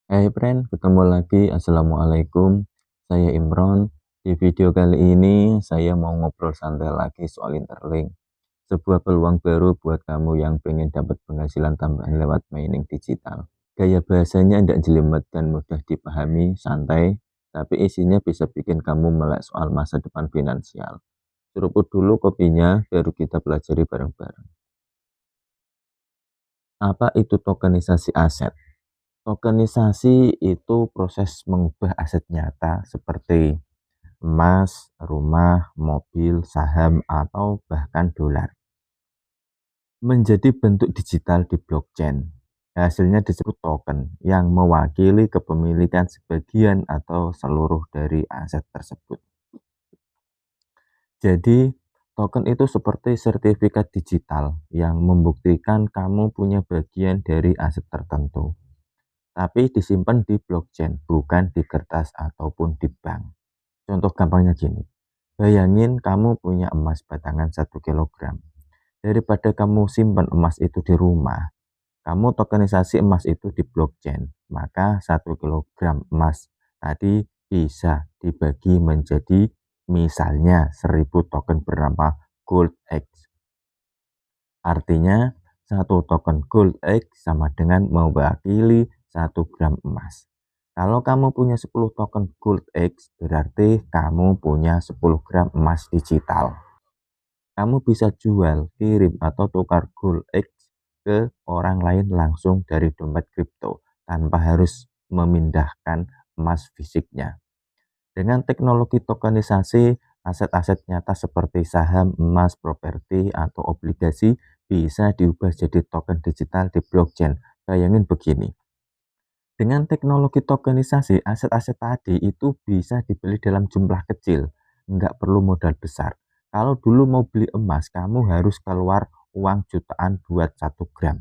Hai friend, ketemu lagi. Assalamualaikum. Saya Imron. Di video kali ini saya mau ngobrol santai lagi soal Interlink. Sebuah peluang baru buat kamu yang pengen dapat penghasilan tambahan lewat mining digital. Gaya bahasanya tidak jelimet dan mudah dipahami, santai, tapi isinya bisa bikin kamu melek soal masa depan finansial. Seruput dulu kopinya, baru kita pelajari bareng-bareng. Apa itu tokenisasi aset? Tokenisasi itu proses mengubah aset nyata seperti emas, rumah, mobil, saham, atau bahkan dolar menjadi bentuk digital di blockchain. Hasilnya disebut token yang mewakili kepemilikan sebagian atau seluruh dari aset tersebut. Jadi, token itu seperti sertifikat digital yang membuktikan kamu punya bagian dari aset tertentu, tapi disimpan di blockchain, bukan di kertas ataupun di bank. Contoh gampangnya gini, bayangin kamu punya emas batangan 1 kilogram. Daripada kamu simpan emas itu di rumah, kamu tokenisasi emas itu di blockchain, maka 1 kilogram emas tadi bisa dibagi menjadi misalnya 1000 token bernama Gold X. Artinya, 1 token Gold X sama dengan mewakili 1 gram emas. Kalau kamu punya 10 token Gold X, berarti kamu punya 10 gram emas digital. Kamu bisa jual, kirim, atau tukar Gold X ke orang lain langsung dari dompet kripto tanpa harus memindahkan emas fisiknya. Dengan teknologi tokenisasi, aset-aset nyata seperti saham, emas, properti, atau obligasi bisa diubah jadi token digital di blockchain. Bayangin begini, dengan teknologi tokenisasi, aset-aset tadi itu bisa dibeli dalam jumlah kecil, nggak perlu modal besar. Kalau dulu mau beli emas, kamu harus keluar uang jutaan buat 1 gram.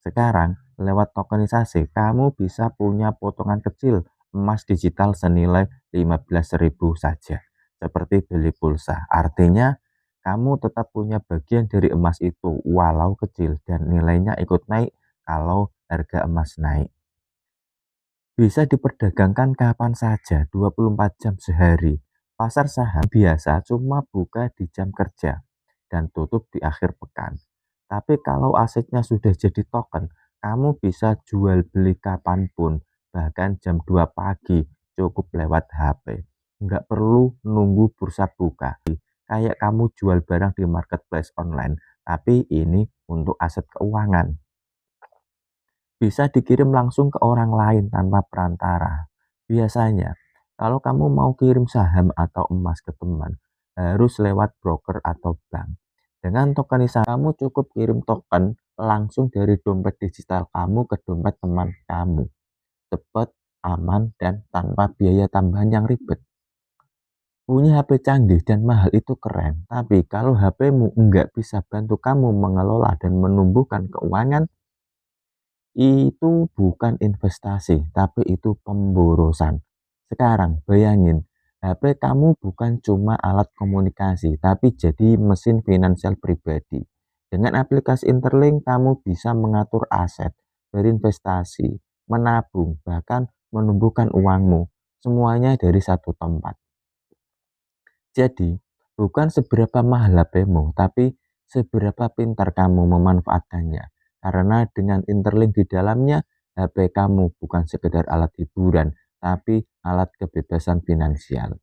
Sekarang, lewat tokenisasi, kamu bisa punya potongan kecil emas digital senilai 15.000 saja, seperti beli pulsa. Artinya, kamu tetap punya bagian dari emas itu, walau kecil, dan nilainya ikut naik kalau harga emas naik. Bisa diperdagangkan kapan saja, 24 jam sehari. Pasar saham biasa cuma buka di jam kerja dan tutup di akhir pekan. Tapi kalau asetnya sudah jadi token, kamu bisa jual beli kapanpun, bahkan jam 2 pagi, cukup lewat HP. Nggak perlu nunggu bursa buka. Kayak kamu jual barang di marketplace online, tapi ini untuk aset keuangan. Bisa dikirim langsung ke orang lain tanpa perantara. Biasanya, kalau kamu mau kirim saham atau emas ke teman, harus lewat broker atau bank. Dengan tokenisasi, kamu cukup kirim token langsung dari dompet digital kamu ke dompet teman kamu. Cepat, aman, dan tanpa biaya tambahan yang ribet. Punya HP canggih dan mahal itu keren, tapi kalau HP-mu nggak bisa bantu kamu mengelola dan menumbuhkan keuangan, itu bukan investasi, tapi itu pemborosan. Sekarang bayangin, HP kamu bukan cuma alat komunikasi, tapi jadi mesin finansial pribadi. Dengan aplikasi Interlink, kamu bisa mengatur aset, berinvestasi, menabung, bahkan menumbuhkan uangmu. Semuanya dari satu tempat. Jadi, bukan seberapa mahal HP-mu, tapi seberapa pintar kamu memanfaatkannya. Karena dengan Interlink di dalamnya, HP kamu bukan sekedar alat hiburan, tapi alat kebebasan finansial.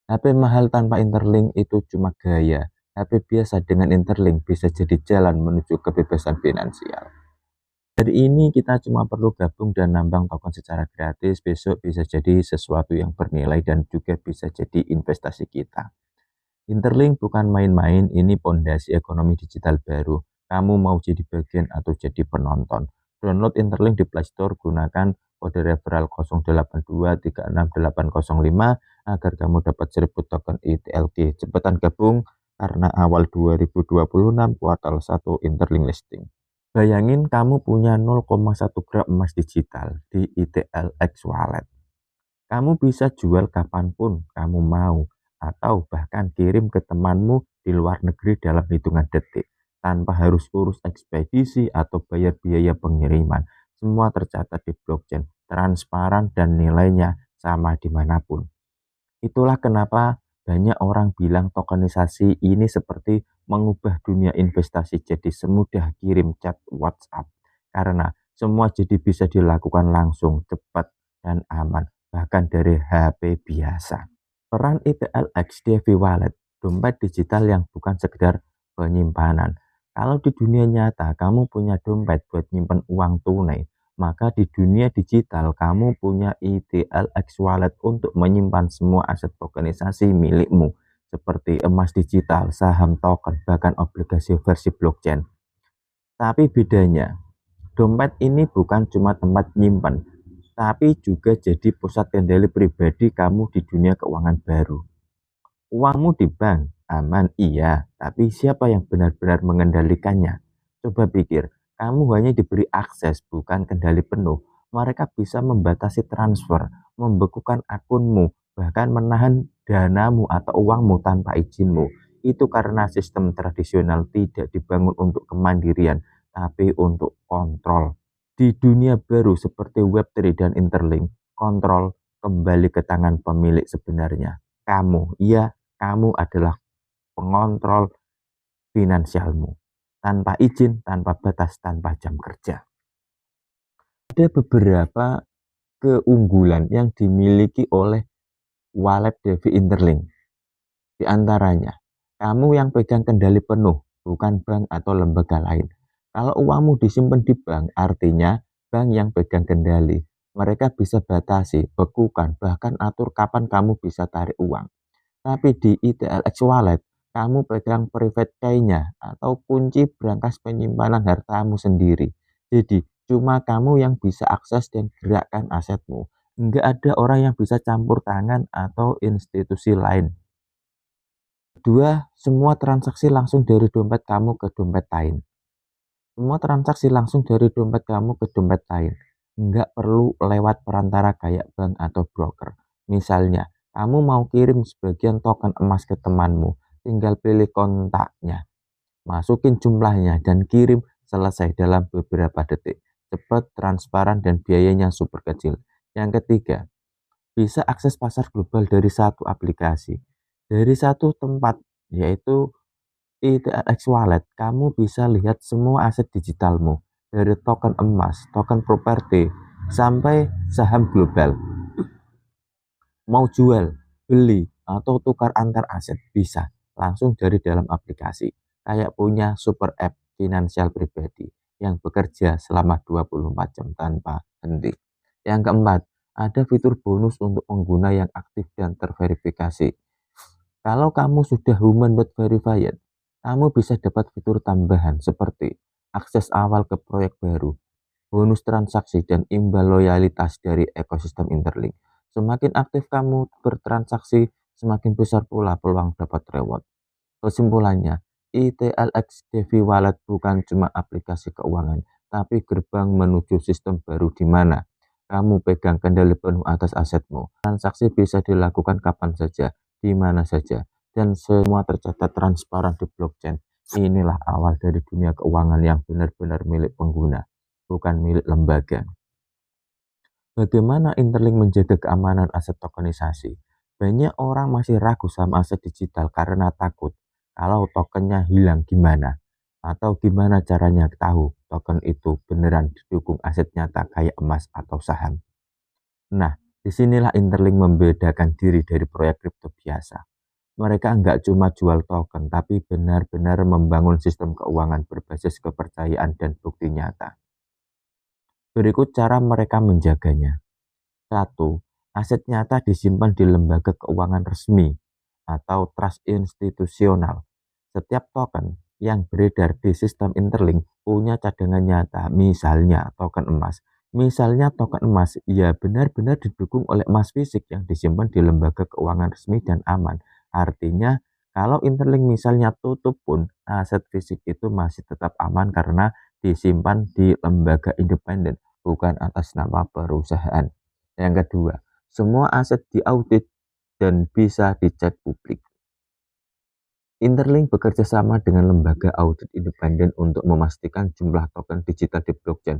HP mahal tanpa Interlink itu cuma gaya. HP biasa dengan Interlink bisa jadi jalan menuju kebebasan finansial. Hari ini kita cuma perlu gabung dan nambang token secara gratis. Besok bisa jadi sesuatu yang bernilai dan juga bisa jadi investasi kita. Interlink bukan main-main, ini pondasi ekonomi digital baru. Kamu mau jadi bagian atau jadi penonton? Download Interlink di Play Store, gunakan kode referral 08236805 agar kamu dapat 1000 token ITLG. Cepetan gabung karena awal 2026 kuartal 1 Interlink listing. Bayangin kamu punya 0,1 gram emas digital di ITLX Wallet. Kamu bisa jual kapanpun kamu mau, atau bahkan kirim ke temanmu di luar negeri dalam hitungan detik, tanpa harus urus ekspedisi atau bayar biaya pengiriman. Semua tercatat di blockchain, transparan, dan nilainya sama dimanapun. Itulah kenapa banyak orang bilang tokenisasi ini seperti mengubah dunia investasi jadi semudah kirim chat WhatsApp. Karena semua jadi bisa dilakukan langsung, cepat, dan aman, bahkan dari HP biasa. Peran ITLX DV Wallet, dompet digital yang bukan sekedar penyimpanan. Kalau di dunia nyata kamu punya dompet buat nyimpen uang tunai, maka di dunia digital kamu punya ITLX Wallet untuk menyimpan semua aset tokenisasi milikmu, seperti emas digital, saham token, bahkan obligasi versi blockchain. Tapi bedanya, dompet ini bukan cuma tempat nyimpan, tapi juga jadi pusat kendali pribadi kamu di dunia keuangan baru. Uangmu di bank, aman iya, tapi siapa yang benar-benar mengendalikannya? Coba pikir, kamu hanya diberi akses, bukan kendali penuh. Mereka bisa membatasi transfer, membekukan akunmu, bahkan menahan danamu atau uangmu tanpa izinmu. Itu karena sistem tradisional tidak dibangun untuk kemandirian, tapi untuk kontrol. Di dunia baru seperti Web3 dan Interlink, kontrol kembali ke tangan pemilik sebenarnya. Kamu, iya, kamu adalah pengontrol finansialmu. Tanpa izin, tanpa batas, tanpa jam kerja. Ada beberapa keunggulan yang dimiliki oleh wallet DeFi Interlink. Di antaranya, kamu yang pegang kendali penuh, bukan bank atau lembaga lain. Kalau uangmu disimpan di bank, artinya bank yang pegang kendali. Mereka bisa batasi, bekukan, bahkan atur kapan kamu bisa tarik uang. Tapi di ITLX Wallet, kamu pegang private key-nya atau kunci brankas penyimpanan hartamu sendiri. Jadi, cuma kamu yang bisa akses dan gerakkan asetmu. Nggak ada orang yang bisa campur tangan atau institusi lain. Kedua, semua transaksi langsung dari dompet kamu ke dompet lain. Semua transaksi langsung dari dompet kamu ke dompet lain. Nggak perlu lewat perantara kayak bank atau broker. Misalnya, kamu mau kirim sebagian token emas ke temanmu, tinggal pilih kontaknya, masukin jumlahnya, dan kirim, selesai dalam beberapa detik. Cepat, transparan, dan biayanya super kecil. Yang ketiga, bisa akses pasar global dari satu aplikasi. Dari satu tempat, yaitu ITRX Wallet, kamu bisa lihat semua aset digitalmu, dari token emas, token properti, sampai saham global. Mau jual, beli, atau tukar antar aset, bisa langsung dari dalam aplikasi. Kayak punya super app finansial pribadi yang bekerja selama 24 jam tanpa henti. Yang keempat, ada fitur bonus untuk pengguna yang aktif dan terverifikasi. Kalau kamu sudah human not verified, kamu bisa dapat fitur tambahan seperti akses awal ke proyek baru, bonus transaksi, dan imbal loyalitas dari ekosistem Interlink. Semakin aktif kamu bertransaksi, semakin besar pula peluang dapat reward. Kesimpulannya, ITLX DeFi Wallet bukan cuma aplikasi keuangan, tapi gerbang menuju sistem baru di mana kamu pegang kendali penuh atas asetmu. Transaksi bisa dilakukan kapan saja, di mana saja, dan semua tercatat transparan di blockchain. Inilah awal dari dunia keuangan yang benar-benar milik pengguna, bukan milik lembaga. Bagaimana Interlink menjaga keamanan aset tokenisasi? Banyak orang masih ragu sama aset digital karena takut kalau tokennya hilang gimana? Atau gimana caranya tahu token itu beneran didukung aset nyata kayak emas atau saham? Nah, disinilah Interlink membedakan diri dari proyek kripto biasa. Mereka nggak cuma jual token, tapi benar-benar membangun sistem keuangan berbasis kepercayaan dan bukti nyata. Berikut cara mereka menjaganya. 1. Aset nyata disimpan di lembaga keuangan resmi atau trust institusional. Setiap token yang beredar di sistem Interlink punya cadangan nyata, misalnya token emas. Misalnya token emas, ya benar-benar didukung oleh emas fisik yang disimpan di lembaga keuangan resmi dan aman. Artinya, kalau Interlink misalnya tutup pun, aset fisik itu masih tetap aman karena disimpan di lembaga independen, bukan atas nama perusahaan. Yang kedua, semua aset diaudit dan bisa dicek publik. Interlink bekerja sama dengan lembaga audit independen untuk memastikan jumlah token digital di blockchain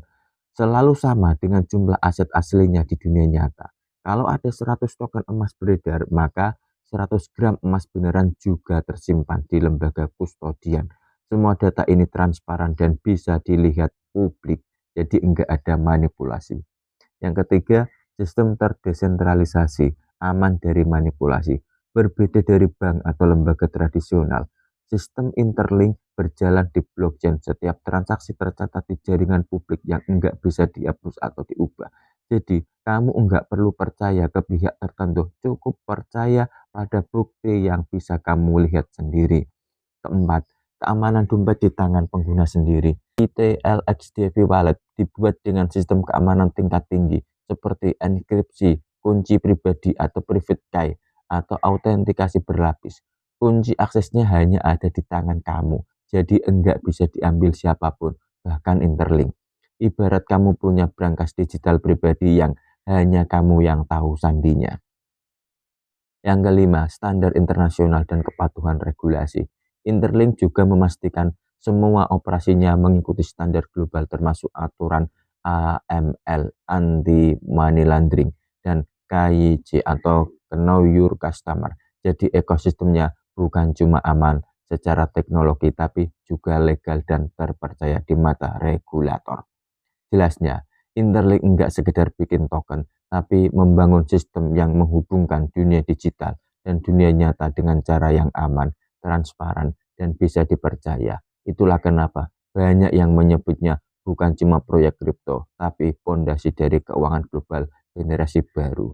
selalu sama dengan jumlah aset aslinya di dunia nyata. Kalau ada 100 token emas beredar, maka 100 gram emas beneran juga tersimpan di lembaga kustodian. Semua data ini transparan dan bisa dilihat publik, jadi enggak ada manipulasi. Yang ketiga, sistem terdesentralisasi, aman dari manipulasi. Berbeda dari bank atau lembaga tradisional, sistem Interlink berjalan di blockchain. Setiap transaksi tercatat di jaringan publik yang enggak bisa dihapus atau diubah. Jadi, kamu enggak perlu percaya ke pihak tertentu, cukup percaya pada bukti yang bisa kamu lihat sendiri. Keempat, keamanan dompet di tangan pengguna sendiri. ITLXDV Wallet dibuat dengan sistem keamanan tingkat tinggi seperti enkripsi, kunci pribadi atau private key, atau autentikasi berlapis. Kunci aksesnya hanya ada di tangan kamu, jadi enggak bisa diambil siapapun, bahkan Interlink. Ibarat kamu punya brankas digital pribadi yang hanya kamu yang tahu sandinya. Yang kelima, standar internasional dan kepatuhan regulasi. Interlink juga memastikan semua operasinya mengikuti standar global termasuk aturan AML, Anti Money Laundering, dan KYC atau Know Your Customer. Jadi ekosistemnya bukan cuma aman secara teknologi tapi juga legal dan terpercaya di mata regulator. Jelasnya, Interlink enggak sekedar bikin token, tapi membangun sistem yang menghubungkan dunia digital dan dunia nyata dengan cara yang aman, transparan, dan bisa dipercaya. Itulah kenapa banyak yang menyebutnya bukan cuma proyek kripto, tapi fondasi dari keuangan global generasi baru.